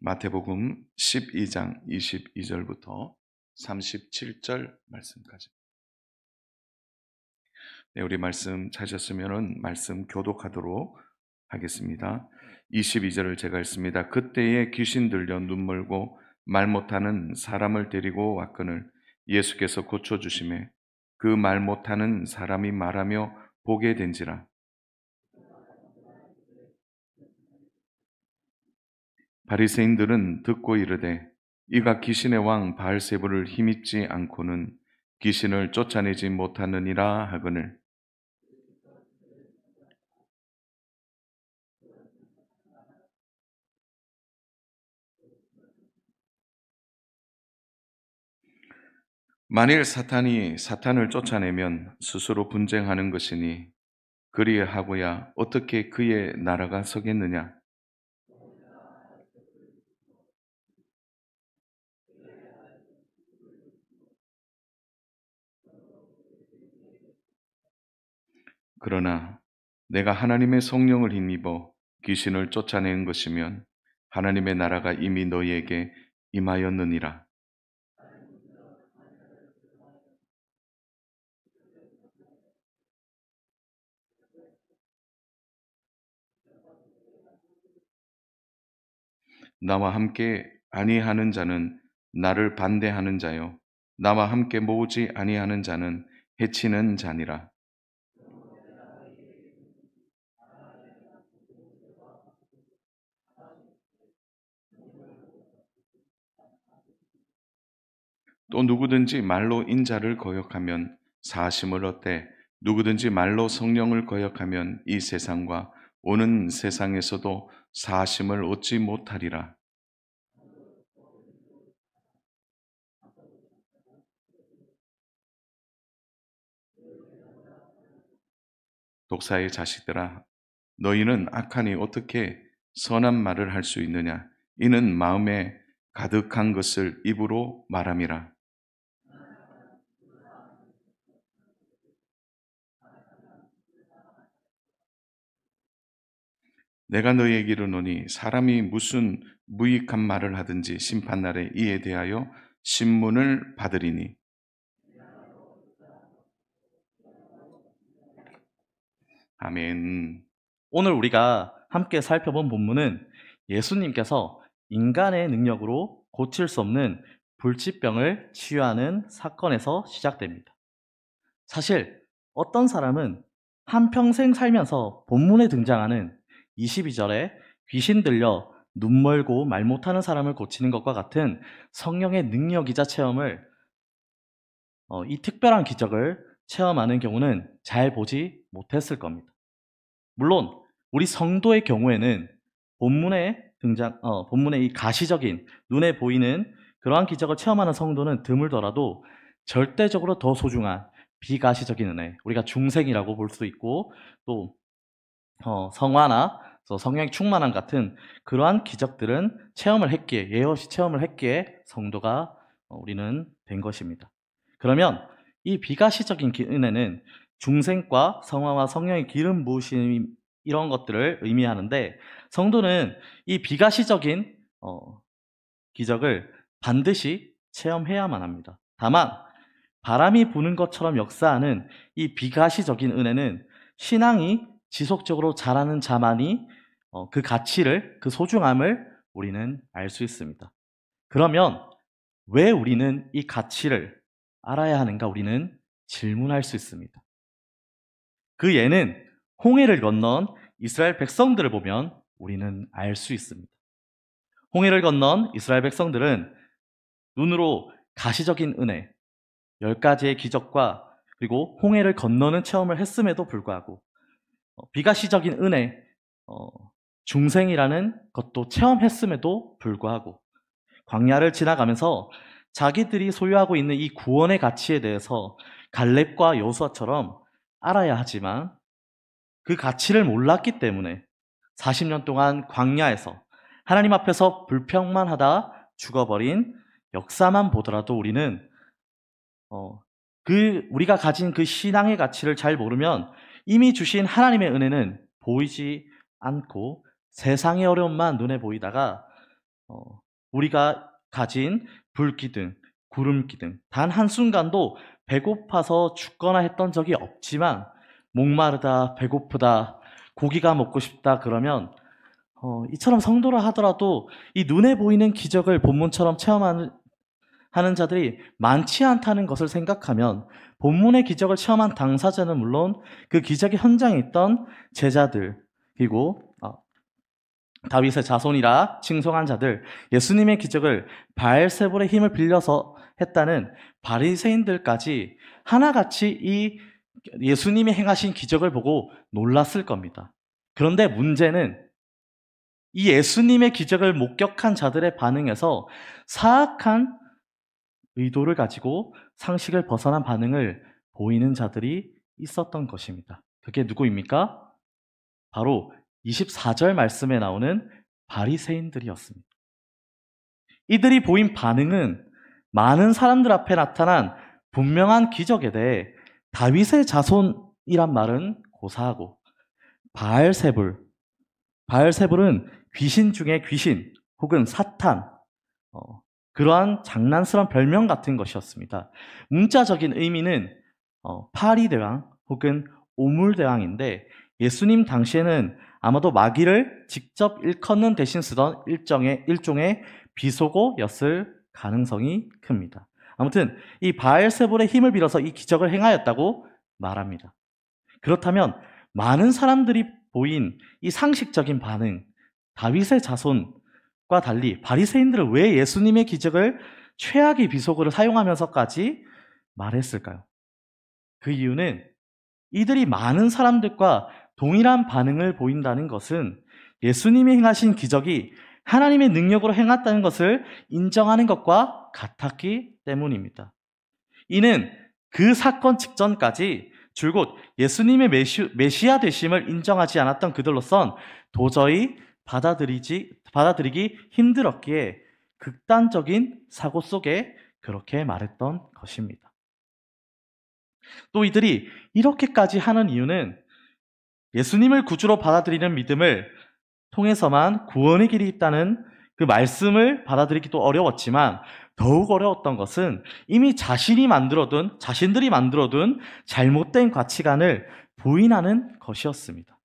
마태복음 12장 22절부터 37절 말씀까지. 네, 우리 말씀 찾으셨으면 말씀 교독하도록 하겠습니다. 22절을 제가 읽습니다. 그때에 귀신 들려 눈멀고 말 못하는 사람을 데리고 왔거늘 예수께서 고쳐주시매 그 말 못하는 사람이 말하며 보게 된지라. 바리새인들은 듣고 이르되 이가 귀신의 왕 바알세불을 힘입지 않고는 귀신을 쫓아내지 못하느니라 하거늘 만일 사탄이 사탄을 쫓아내면 스스로 분쟁하는 것이니 그리하고야 어떻게 그의 나라가 서겠느냐. 그러나 내가 하나님의 성령을 힘입어 귀신을 쫓아낸 것이면 하나님의 나라가 이미 너희에게 임하였느니라. 나와 함께 아니하는 자는 나를 반대하는 자요 나와 함께 모으지 아니하는 자는 해치는 자니라. 또 누구든지 말로 인자를 거역하면 사심을 얻되 누구든지 말로 성령을 거역하면 이 세상과 오는 세상에서도 사심을 얻지 못하리라. 독사의 자식들아, 너희는 악하니 어떻게 선한 말을 할 수 있느냐? 이는 마음에 가득한 것을 입으로 말함이라. 내가 너희에게 이르노니 사람이 무슨 무익한 말을 하든지 심판날에 이에 대하여 신문을 받으리니. 아멘. 오늘 우리가 함께 살펴본 본문은 예수님께서 인간의 능력으로 고칠 수 없는 불치병을 치유하는 사건에서 시작됩니다. 사실 어떤 사람은 한평생 살면서 본문에 등장하는 22절에 귀신 들려 눈 멀고 말 못하는 사람을 고치는 것과 같은 성령의 능력이자 체험을 이 특별한 기적을 체험하는 경우는 잘 보지 못했을 겁니다. 물론 우리 성도의 경우에는 본문의 이 가시적인 눈에 보이는 그러한 기적을 체험하는 성도는 드물더라도 절대적으로 더 소중한 비가시적인 은혜, 우리가 중생이라고 볼 수 있고 또 성화나 성령의 충만함 같은 그러한 기적들은 체험을 했기에 예외 없이 체험을 했기에 성도가 우리는 된 것입니다. 그러면 이 비가시적인 은혜는 중생과 성화와 성령의 기름 부으심 이런 것들을 의미하는데 성도는 이 비가시적인 기적을 반드시 체험해야만 합니다. 다만 바람이 부는 것처럼 역사하는 이 비가시적인 은혜는 신앙이 지속적으로 자라는 자만이 그 가치를, 그 소중함을 우리는 알 수 있습니다. 그러면 왜 우리는 이 가치를 알아야 하는가 우리는 질문할 수 있습니다. 그 예는 홍해를 건넌 이스라엘 백성들을 보면 우리는 알 수 있습니다. 홍해를 건넌 이스라엘 백성들은 눈으로 가시적인 은혜, 10가지의 기적과 그리고 홍해를 건너는 체험을 했음에도 불구하고 비가시적인 은혜, 중생이라는 것도 체험했음에도 불구하고 광야를 지나가면서 자기들이 소유하고 있는 이 구원의 가치에 대해서 갈렙과 여호수아처럼 알아야 하지만 그 가치를 몰랐기 때문에 40년 동안 광야에서 하나님 앞에서 불평만 하다 죽어버린 역사만 보더라도 우리는 우리가 가진 그 신앙의 가치를 잘 모르면 이미 주신 하나님의 은혜는 보이지 않고 세상의 어려움만 눈에 보이다가 우리가 가진 불기둥, 구름기둥, 단 한순간도 배고파서 죽거나 했던 적이 없지만 목마르다, 배고프다, 고기가 먹고 싶다 그러면 이처럼 성도라 하더라도 이 눈에 보이는 기적을 본문처럼 체험하는 자들이 많지 않다는 것을 생각하면 본문의 기적을 체험한 당사자는 물론 그 기적의 현장에 있던 제자들 그리고 다윗의 자손이라 칭송한 자들, 예수님의 기적을 바알세불의 힘을 빌려서 했다는 바리새인들까지 하나같이 이 예수님이 행하신 기적을 보고 놀랐을 겁니다. 그런데 문제는 이 예수님의 기적을 목격한 자들의 반응에서 사악한 의도를 가지고 상식을 벗어난 반응을 보이는 자들이 있었던 것입니다. 그게 누구입니까? 바로 24절 말씀에 나오는 바리새인들이었습니다. 이들이 보인 반응은 많은 사람들 앞에 나타난 분명한 기적에 대해 다윗의 자손이란 말은 고사하고 바알세불은 귀신 중에 귀신 혹은 사탄 그러한 장난스러운 별명 같은 것이었습니다. 문자적인 의미는 파리대왕 혹은 오물대왕인데 예수님 당시에는 아마도 마귀를 직접 일컫는 대신 쓰던 일종의 비속어였을 가능성이 큽니다. 아무튼 이 바알세불의 힘을 빌어서 이 기적을 행하였다고 말합니다. 그렇다면 많은 사람들이 보인 이 상식적인 반응, 다윗의 자손과 달리 바리새인들은 왜 예수님의 기적을 최악의 비속어를 사용하면서까지 말했을까요? 그 이유는 이들이 많은 사람들과 동일한 반응을 보인다는 것은 예수님이 행하신 기적이 하나님의 능력으로 행했다는 것을 인정하는 것과 같았기 때문입니다. 이는 그 사건 직전까지 줄곧 예수님의 메시아 되심을 인정하지 않았던 그들로선 도저히 받아들이기 힘들었기에 극단적인 사고 속에 그렇게 말했던 것입니다. 또 이들이 이렇게까지 하는 이유는 예수님을 구주로 받아들이는 믿음을 통해서만 구원의 길이 있다는 그 말씀을 받아들이기도 어려웠지만 더욱 어려웠던 것은 이미 자신들이 만들어둔 잘못된 가치관을 부인하는 것이었습니다.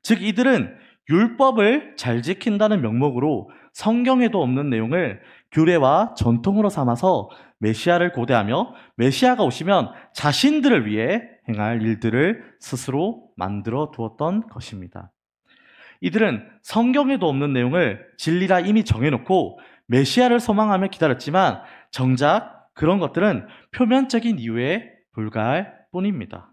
즉 이들은 율법을 잘 지킨다는 명목으로 성경에도 없는 내용을 규례와 전통으로 삼아서 메시아를 고대하며 메시아가 오시면 자신들을 위해 행할 일들을 스스로 만들어 두었던 것입니다. 이들은 성경에도 없는 내용을 진리라 이미 정해놓고 메시아를 소망하며 기다렸지만 정작 그런 것들은 표면적인 이유에 불과할 뿐입니다.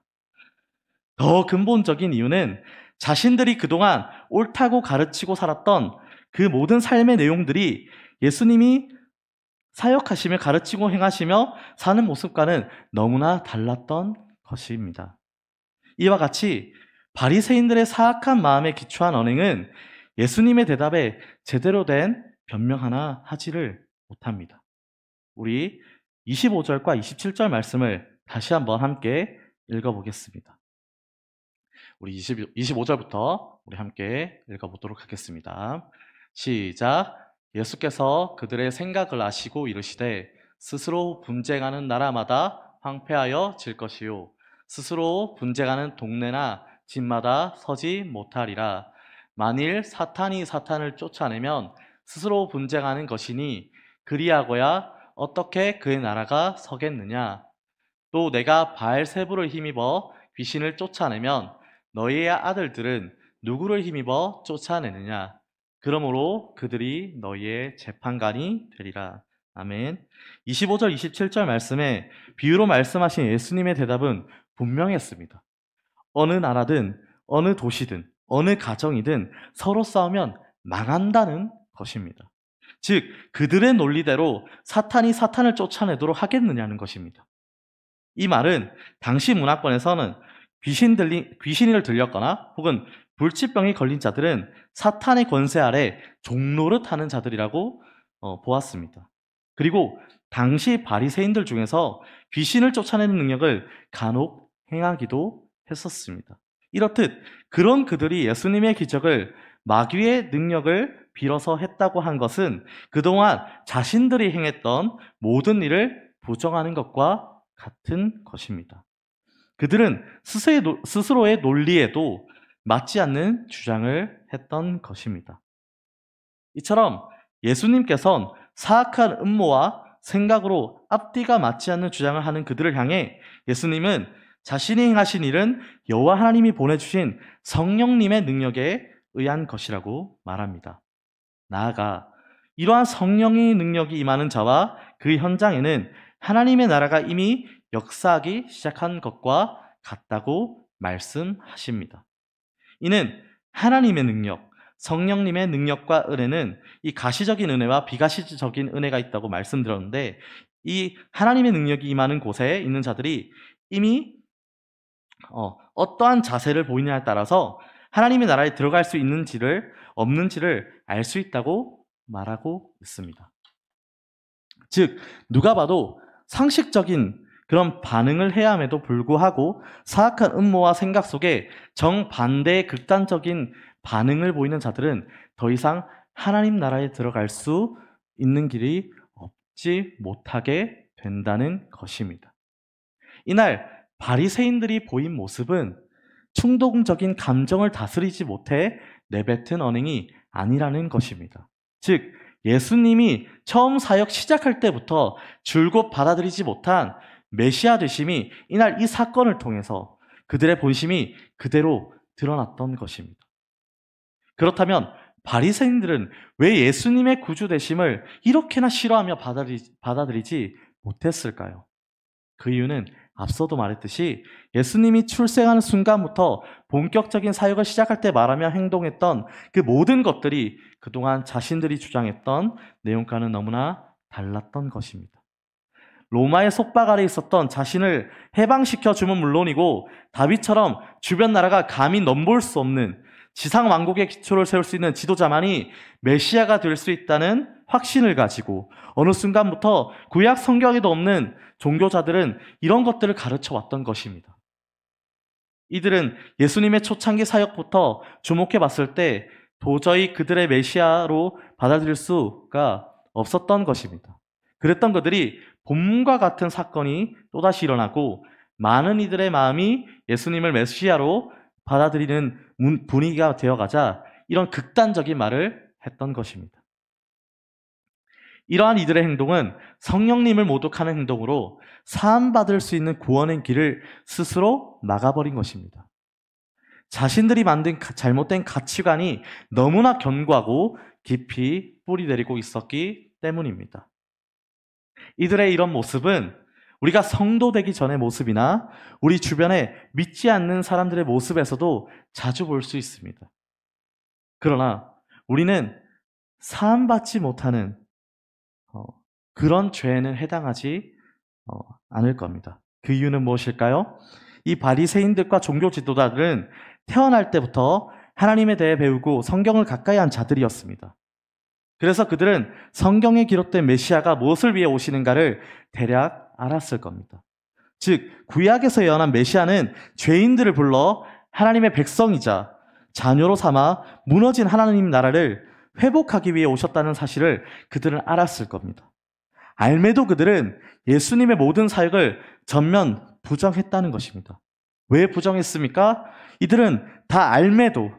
더 근본적인 이유는 자신들이 그동안 옳다고 가르치고 살았던 그 모든 삶의 내용들이 예수님이 사역하시며 가르치고 행하시며 사는 모습과는 너무나 달랐던 것입니다. 이와 같이 바리새인들의 사악한 마음에 기초한 언행은 예수님의 대답에 제대로 된 변명 하나 하지를 못합니다. 우리 25절과 27절 말씀을 다시 한번 함께 읽어보겠습니다. 우리 25절부터 우리 함께 읽어보도록 하겠습니다. 시작. 예수께서 그들의 생각을 아시고 이르시되 스스로 분쟁하는 나라마다 황폐하여 질 것이요 스스로 분쟁하는 동네나 집마다 서지 못하리라. 만일 사탄이 사탄을 쫓아내면 스스로 분쟁하는 것이니 그리하고야 어떻게 그의 나라가 서겠느냐. 또 내가 바알세불을 힘입어 귀신을 쫓아내면 너희의 아들들은 누구를 힘입어 쫓아내느냐. 그러므로 그들이 너희의 재판관이 되리라. 아멘. 25절 27절 말씀에 비유로 말씀하신 예수님의 대답은 분명했습니다. 어느 나라든 어느 도시든 어느 가정이든 서로 싸우면 망한다는 것입니다. 즉 그들의 논리대로 사탄이 사탄을 쫓아내도록 하겠느냐는 것입니다. 이 말은 당시 문화권에서는 귀신을 들렸거나 혹은 불치병이 걸린 자들은 사탄의 권세 아래 종노릇 하는 자들이라고 보았습니다. 그리고 당시 바리새인들 중에서 귀신을 쫓아내는 능력을 간혹 행하기도 했었습니다. 이렇듯 그런 그들이 예수님의 기적을 마귀의 능력을 빌어서 했다고 한 것은 그동안 자신들이 행했던 모든 일을 부정하는 것과 같은 것입니다. 그들은 스스로의 논리에도 맞지 않는 주장을 했던 것입니다. 이처럼 예수님께서는 사악한 음모와 생각으로 앞뒤가 맞지 않는 주장을 하는 그들을 향해 예수님은 자신이 행하신 일은 여호와 하나님이 보내주신 성령님의 능력에 의한 것이라고 말합니다. 나아가 이러한 성령의 능력이 임하는 자와 그 현장에는 하나님의 나라가 이미 역사하기 시작한 것과 같다고 말씀하십니다. 이는 하나님의 능력, 성령님의 능력과 은혜는 이 가시적인 은혜와 비가시적인 은혜가 있다고 말씀드렸는데, 이 하나님의 능력이 임하는 곳에 있는 자들이 이미 어떠한 자세를 보이냐에 따라서 하나님의 나라에 들어갈 수 있는지를 없는지를 알 수 있다고 말하고 있습니다. 즉 누가 봐도 상식적인 그런 반응을 해야 함에도 불구하고 사악한 음모와 생각 속에 정반대의 극단적인 반응을 보이는 자들은 더 이상 하나님 나라에 들어갈 수 있는 길이 없지 못하게 된다는 것입니다. 이날 바리새인들이 보인 모습은 충동적인 감정을 다스리지 못해 내뱉은 언행이 아니라는 것입니다. 즉 예수님이 처음 사역 시작할 때부터 줄곧 받아들이지 못한 메시아 되심이 이날 이 사건을 통해서 그들의 본심이 그대로 드러났던 것입니다. 그렇다면 바리새인들은 왜 예수님의 구주 되심을 이렇게나 싫어하며 받아들이지 못했을까요? 그 이유는 앞서도 말했듯이 예수님이 출생하는 순간부터 본격적인 사역을 시작할 때 말하며 행동했던 그 모든 것들이 그동안 자신들이 주장했던 내용과는 너무나 달랐던 것입니다. 로마의 속박 아래 있었던 자신을 해방시켜 주면 물론이고 다윗처럼 주변 나라가 감히 넘볼 수 없는 지상 왕국의 기초를 세울 수 있는 지도자만이 메시아가 될 수 있다는 확신을 가지고 어느 순간부터 구약 성경에도 없는 종교자들은 이런 것들을 가르쳐 왔던 것입니다. 이들은 예수님의 초창기 사역부터 주목해 봤을 때 도저히 그들의 메시아로 받아들일 수가 없었던 것입니다. 그랬던 그들이 봄과 같은 사건이 또다시 일어나고 많은 이들의 마음이 예수님을 메시아로 받아들이는 분위기가 되어가자 이런 극단적인 말을 했던 것입니다. 이러한 이들의 행동은 성령님을 모독하는 행동으로 사함받을 수 있는 구원의 길을 스스로 막아버린 것입니다. 자신들이 만든 잘못된 가치관이 너무나 견고하고 깊이 뿌리내리고 있었기 때문입니다. 이들의 이런 모습은 우리가 성도 되기 전의 모습이나 우리 주변에 믿지 않는 사람들의 모습에서도 자주 볼 수 있습니다. 그러나 우리는 사함받지 못하는 그런 죄에는 해당하지 않을 겁니다. 그 이유는 무엇일까요? 이 바리새인들과 종교 지도자들은 태어날 때부터 하나님에 대해 배우고 성경을 가까이 한 자들이었습니다. 그래서 그들은 성경에 기록된 메시아가 무엇을 위해 오시는가를 대략 알았을 겁니다. 즉 구약에서 예언한 메시아는 죄인들을 불러 하나님의 백성이자 자녀로 삼아 무너진 하나님 나라를 회복하기 위해 오셨다는 사실을 그들은 알았을 겁니다. 알매도 그들은 예수님의 모든 사역을 전면 부정했다는 것입니다. 왜 부정했습니까? 이들은 다 알매도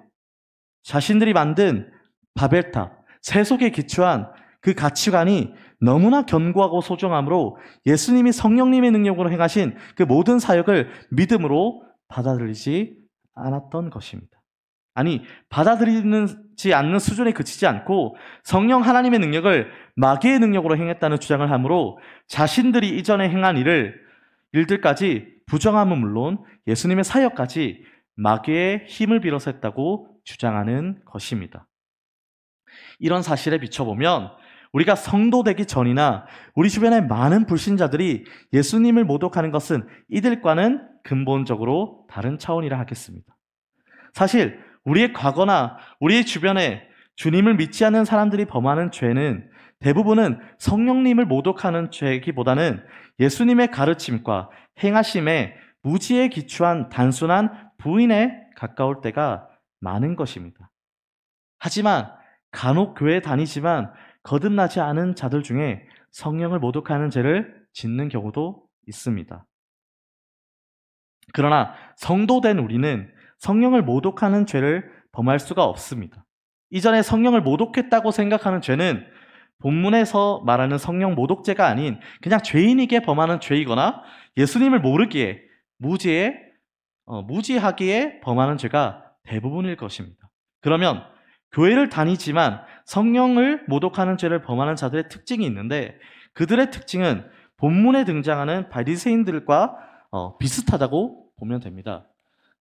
자신들이 만든 바벨탑, 세속에 기초한 그 가치관이 너무나 견고하고 소중하므로 예수님이 성령님의 능력으로 행하신 그 모든 사역을 믿음으로 받아들이지 않았던 것입니다. 아니, 받아들이지 않는 수준에 그치지 않고 성령 하나님의 능력을 마귀의 능력으로 행했다는 주장을 하므로 자신들이 이전에 행한 일들까지 부정함은 물론 예수님의 사역까지 마귀의 힘을 빌어서 했다고 주장하는 것입니다. 이런 사실에 비춰보면 우리가 성도 되기 전이나 우리 주변의 많은 불신자들이 예수님을 모독하는 것은 이들과는 근본적으로 다른 차원이라 하겠습니다. 사실 우리의 과거나 우리의 주변에 주님을 믿지 않는 사람들이 범하는 죄는 대부분은 성령님을 모독하는 죄이기보다는 예수님의 가르침과 행하심에 무지에 기초한 단순한 부인에 가까울 때가 많은 것입니다. 하지만 간혹 교회에 다니지만 거듭나지 않은 자들 중에 성령을 모독하는 죄를 짓는 경우도 있습니다. 그러나 성도된 우리는 성령을 모독하는 죄를 범할 수가 없습니다. 이전에 성령을 모독했다고 생각하는 죄는 본문에서 말하는 성령 모독죄가 아닌 그냥 죄인에게 범하는 죄이거나 예수님을 모르기에 무지하기에 범하는 죄가 대부분일 것입니다. 그러면 교회를 다니지만 성령을 모독하는 죄를 범하는 자들의 특징이 있는데 그들의 특징은 본문에 등장하는 바리새인들과 비슷하다고 보면 됩니다.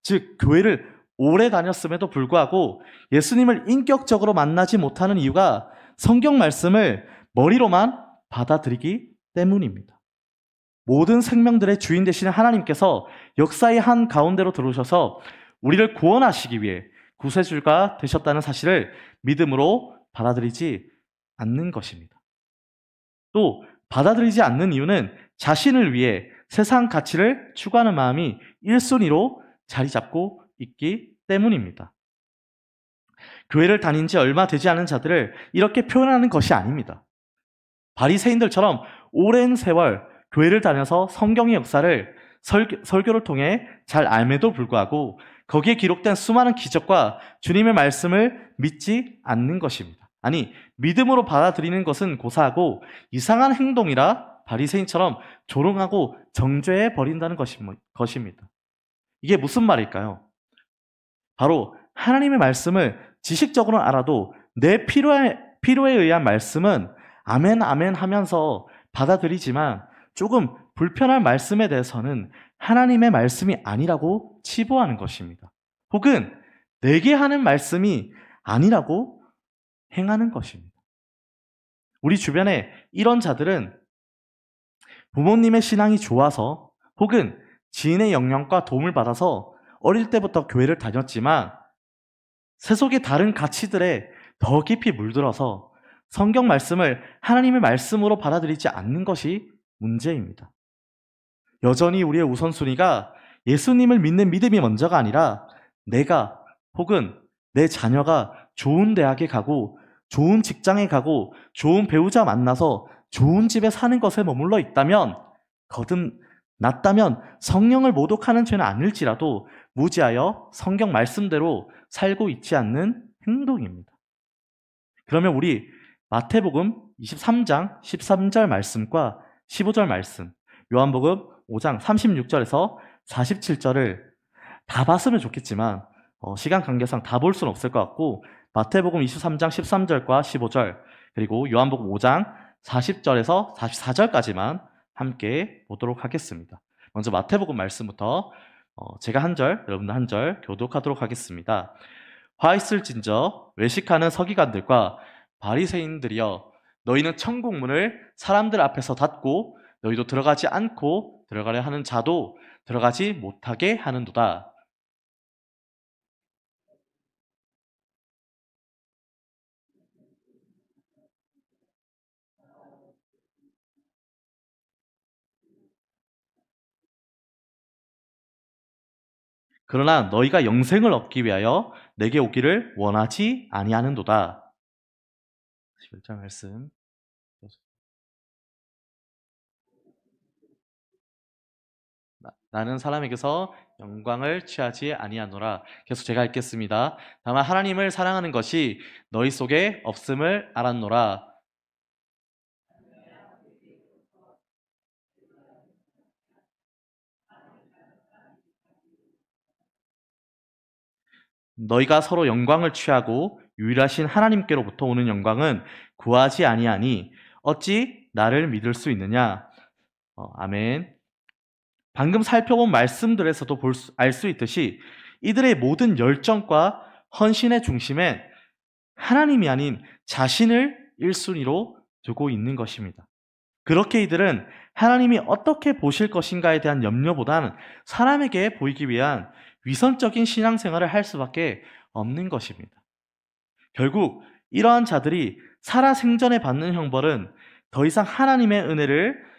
즉 교회를 오래 다녔음에도 불구하고 예수님을 인격적으로 만나지 못하는 이유가 성경 말씀을 머리로만 받아들이기 때문입니다. 모든 생명들의 주인 되시는 하나님께서 역사의 한 가운데로 들어오셔서 우리를 구원하시기 위해 구세주가 되셨다는 사실을 믿음으로 받아들이지 않는 것입니다. 또 받아들이지 않는 이유는 자신을 위해 세상 가치를 추구하는 마음이 1순위로 자리 잡고 있기 때문입니다. 교회를 다닌 지 얼마 되지 않은 자들을 이렇게 표현하는 것이 아닙니다. 바리새인들처럼 오랜 세월 교회를 다녀서 성경의 역사를 설교를 통해 잘 알매도 불구하고 거기에 기록된 수많은 기적과 주님의 말씀을 믿지 않는 것입니다. 아니, 믿음으로 받아들이는 것은 고사하고 이상한 행동이라 바리새인처럼 조롱하고 정죄해 버린다는 것입니다. 이게 무슨 말일까요? 바로 하나님의 말씀을 지식적으로는 알아도 내 필요에 의한 말씀은 아멘 아멘 하면서 받아들이지만 조금 불편한 말씀에 대해서는 하나님의 말씀이 아니라고 치부하는 것입니다. 혹은 내게 하는 말씀이 아니라고 행하는 것입니다. 우리 주변에 이런 자들은 부모님의 신앙이 좋아서 혹은 지인의 영향과 도움을 받아서 어릴 때부터 교회를 다녔지만 세속의 다른 가치들에 더 깊이 물들어서 성경 말씀을 하나님의 말씀으로 받아들이지 않는 것이 문제입니다. 여전히 우리의 우선순위가 예수님을 믿는 믿음이 먼저가 아니라 내가 혹은 내 자녀가 좋은 대학에 가고 좋은 직장에 가고 좋은 배우자 만나서 좋은 집에 사는 것에 머물러 있다면 거듭났다면 성령을 모독하는 죄는 아닐지라도 무지하여 성경 말씀대로 살고 있지 않는 행동입니다. 그러면 우리 마태복음 23장 13절 말씀과 15절 말씀, 요한복음 5장 36절에서 47절을 다 봤으면 좋겠지만 시간 관계상 다 볼 수는 없을 것 같고 마태복음 23장 13절과 15절 그리고 요한복음 5장 40절에서 44절까지만 함께 보도록 하겠습니다. 먼저 마태복음 말씀부터 제가 한 절, 여러분들 한 절 교독하도록 하겠습니다. 화 있을진저 외식하는 서기관들과 바리새인들이여 너희는 천국 문을 사람들 앞에서 닫고 너희도 들어가지 않고 들어가려 하는 자도 들어가지 못하게 하는도다. 그러나 너희가 영생을 얻기 위하여 내게 오기를 원하지 아니하는도다. 11절 말씀. 나는 사람에게서 영광을 취하지 아니하노라. 계속 제가 읽겠습니다. 다만 하나님을 사랑하는 것이 너희 속에 없음을 알았노라. 너희가 서로 영광을 취하고 유일하신 하나님께로부터 오는 영광은 구하지 아니하니 어찌 나를 믿을 수 있느냐. 아멘. 방금 살펴본 말씀들에서도 알 수 있듯이 이들의 모든 열정과 헌신의 중심엔 하나님이 아닌 자신을 1순위로 두고 있는 것입니다. 그렇게 이들은 하나님이 어떻게 보실 것인가에 대한 염려보다는 사람에게 보이기 위한 위선적인 신앙생활을 할 수밖에 없는 것입니다. 결국 이러한 자들이 살아생전에 받는 형벌은 더 이상 하나님의 은혜를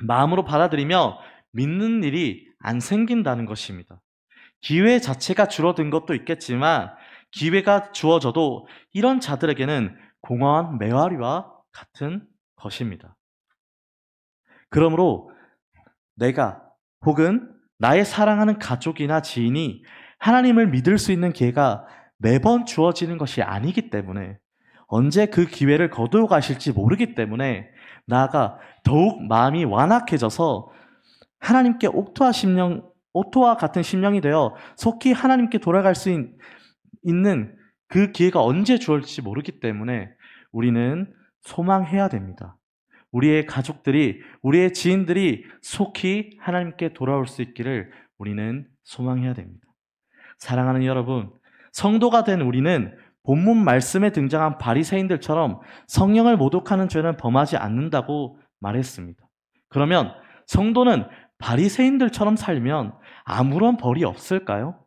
마음으로 받아들이며 믿는 일이 안 생긴다는 것입니다. 기회 자체가 줄어든 것도 있겠지만 기회가 주어져도 이런 자들에게는 공허한 메아리와 같은 것입니다. 그러므로 내가 혹은 나의 사랑하는 가족이나 지인이 하나님을 믿을 수 있는 기회가 매번 주어지는 것이 아니기 때문에 언제 그 기회를 거두어 가실지 모르기 때문에 나아가 더욱 마음이 완악해져서 하나님께 옥토와 같은 심령이 되어 속히 하나님께 돌아갈 수 있는 그 기회가 언제 주어질지 모르기 때문에 우리는 소망해야 됩니다. 우리의 가족들이, 우리의 지인들이 속히 하나님께 돌아올 수 있기를 우리는 소망해야 됩니다. 사랑하는 여러분, 성도가 된 우리는 본문 말씀에 등장한 바리새인들처럼 성령을 모독하는 죄는 범하지 않는다고 말했습니다. 그러면 성도는 바리새인들처럼 살면 아무런 벌이 없을까요?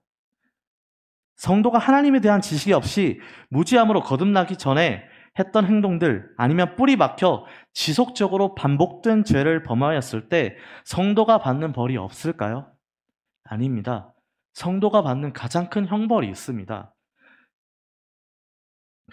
성도가 하나님에 대한 지식이 없이 무지함으로 거듭나기 전에 했던 행동들 아니면 뿌리 박혀 지속적으로 반복된 죄를 범하였을 때 성도가 받는 벌이 없을까요? 아닙니다. 성도가 받는 가장 큰 형벌이 있습니다.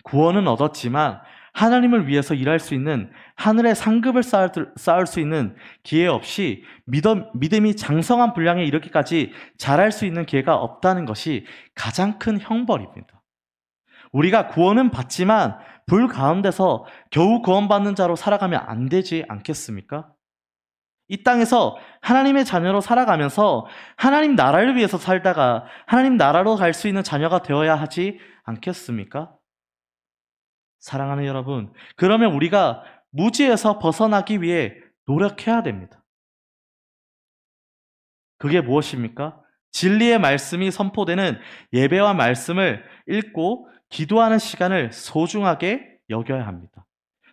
구원은 얻었지만 하나님을 위해서 일할 수 있는 하늘의 상급을 쌓을 수 있는 기회 없이 믿음이 장성한 분량에 이르기까지 자랄 수 있는 기회가 없다는 것이 가장 큰 형벌입니다. 우리가 구원은 받지만 불 가운데서 겨우 구원받는 자로 살아가면 안 되지 않겠습니까? 이 땅에서 하나님의 자녀로 살아가면서 하나님 나라를 위해서 살다가 하나님 나라로 갈 수 있는 자녀가 되어야 하지 않겠습니까? 사랑하는 여러분, 그러면 우리가 무지에서 벗어나기 위해 노력해야 됩니다. 그게 무엇입니까? 진리의 말씀이 선포되는 예배와 말씀을 읽고 기도하는 시간을 소중하게 여겨야 합니다.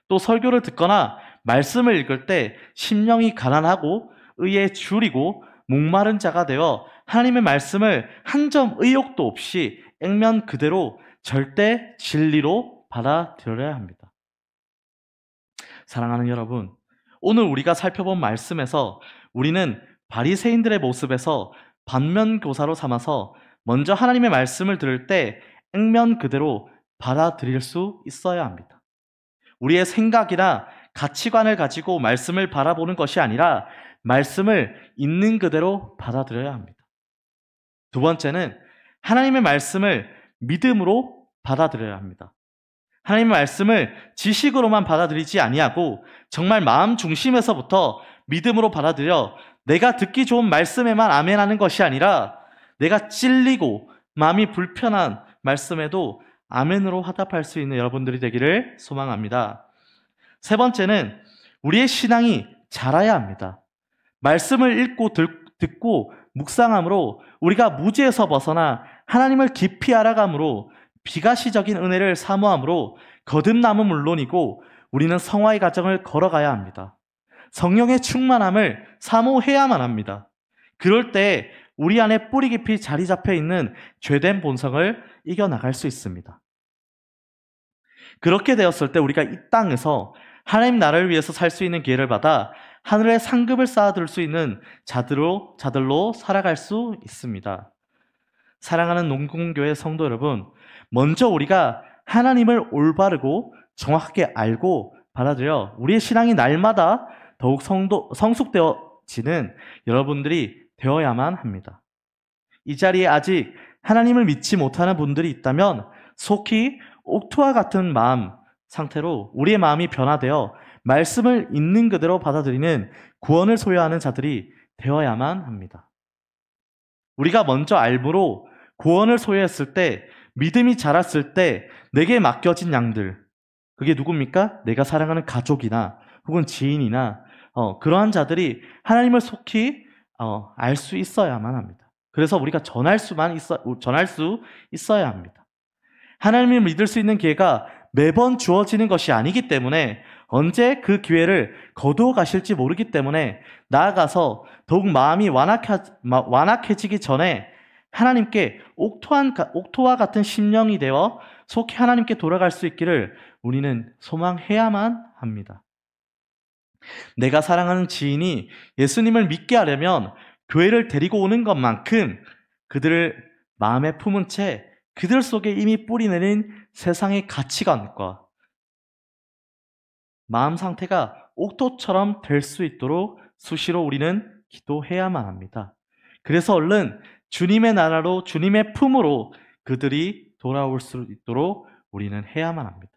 또 설교를 듣거나 말씀을 읽을 때 심령이 가난하고 의에 줄이고 목마른 자가 되어 하나님의 말씀을 한 점 의욕도 없이 액면 그대로 절대 진리로 받아들여야 합니다. 사랑하는 여러분, 오늘 우리가 살펴본 말씀에서 우리는 바리새인들의 모습에서 반면교사로 삼아서 먼저 하나님의 말씀을 들을 때 액면 그대로 받아들일 수 있어야 합니다. 우리의 생각이나 가치관을 가지고 말씀을 바라보는 것이 아니라 말씀을 있는 그대로 받아들여야 합니다. 두 번째는 하나님의 말씀을 믿음으로 받아들여야 합니다. 하나님의 말씀을 지식으로만 받아들이지 아니하고 정말 마음 중심에서부터 믿음으로 받아들여 내가 듣기 좋은 말씀에만 아멘하는 것이 아니라 내가 찔리고 마음이 불편한 말씀에도 아멘으로 화답할 수 있는 여러분들이 되기를 소망합니다. 세 번째는 우리의 신앙이 자라야 합니다. 말씀을 읽고 듣고 묵상함으로 우리가 무지에서 벗어나 하나님을 깊이 알아감으로 비가시적인 은혜를 사모함으로 거듭남은 물론이고 우리는 성화의 과정을 걸어가야 합니다. 성령의 충만함을 사모해야만 합니다. 그럴 때 우리 안에 뿌리 깊이 자리 잡혀 있는 죄된 본성을 이겨나갈 수 있습니다. 그렇게 되었을 때 우리가 이 땅에서 하나님 나라를 위해서 살 수 있는 기회를 받아 하늘의 상급을 쌓아둘 수 있는 자들로 살아갈 수 있습니다. 사랑하는 농공교회 성도 여러분, 먼저 우리가 하나님을 올바르고 정확하게 알고 받아들여 우리의 신앙이 날마다 더욱 성숙되어지는 여러분들이 되어야만 합니다. 이 자리에 아직 하나님을 믿지 못하는 분들이 있다면 속히 옥토와 같은 마음 상태로 우리의 마음이 변화되어 말씀을 있는 그대로 받아들이는 구원을 소유하는 자들이 되어야만 합니다. 우리가 먼저 알므로 구원을 소유했을 때, 믿음이 자랐을 때 내게 맡겨진 양들, 그게 누굽니까? 내가 사랑하는 가족이나 혹은 지인이나 그러한 자들이 하나님을 속히 알 수 있어야만 합니다. 그래서 우리가 전할 수 있어야 합니다. 하나님을 믿을 수 있는 기회가 매번 주어지는 것이 아니기 때문에 언제 그 기회를 거두어 가실지 모르기 때문에 나아가서 더욱 마음이 완악해지기 전에 하나님께 옥토와 같은 심령이 되어 속히 하나님께 돌아갈 수 있기를 우리는 소망해야만 합니다. 내가 사랑하는 지인이 예수님을 믿게 하려면 교회를 데리고 오는 것만큼 그들을 마음에 품은 채 그들 속에 이미 뿌리내린 세상의 가치관과 마음 상태가 옥토처럼 될 수 있도록 수시로 우리는 기도해야만 합니다. 그래서 얼른 주님의 나라로, 주님의 품으로 그들이 돌아올 수 있도록 우리는 해야만 합니다.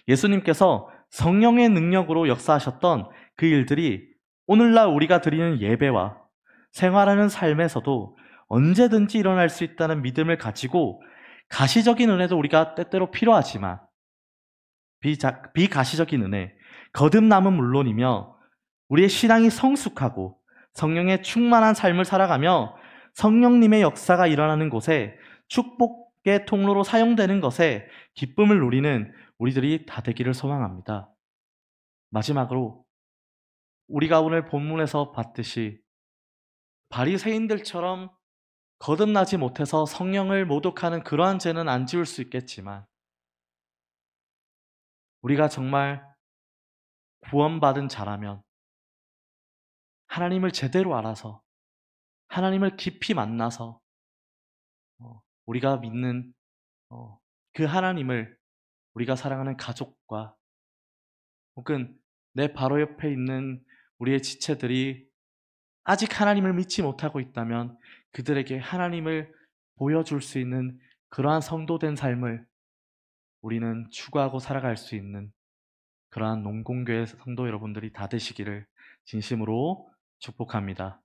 예수님께서 성령의 능력으로 역사하셨던 그 일들이 오늘날 우리가 드리는 예배와 생활하는 삶에서도 언제든지 일어날 수 있다는 믿음을 가지고, 가시적인 은혜도 우리가 때때로 필요하지만 비가시적인 은혜, 거듭남은 물론이며 우리의 신앙이 성숙하고 성령의 충만한 삶을 살아가며 성령님의 역사가 일어나는 곳에, 축복의 통로로 사용되는 것에 기쁨을 누리는 우리들이 다 되기를 소망합니다. 마지막으로 우리가 오늘 본문에서 봤듯이 바리새인들처럼 거듭나지 못해서 성령을 모독하는 그러한 죄는 안 지을 수 있겠지만, 우리가 정말 구원받은 자라면 하나님을 제대로 알아서 하나님을 깊이 만나서 우리가 믿는 그 하나님을 우리가 사랑하는 가족과 혹은 내 바로 옆에 있는 우리의 지체들이 아직 하나님을 믿지 못하고 있다면 그들에게 하나님을 보여줄 수 있는 그러한 성도된 삶을 우리는 추구하고 살아갈 수 있는 그러한 농공교회 성도 여러분들이 다 되시기를 진심으로 축복합니다.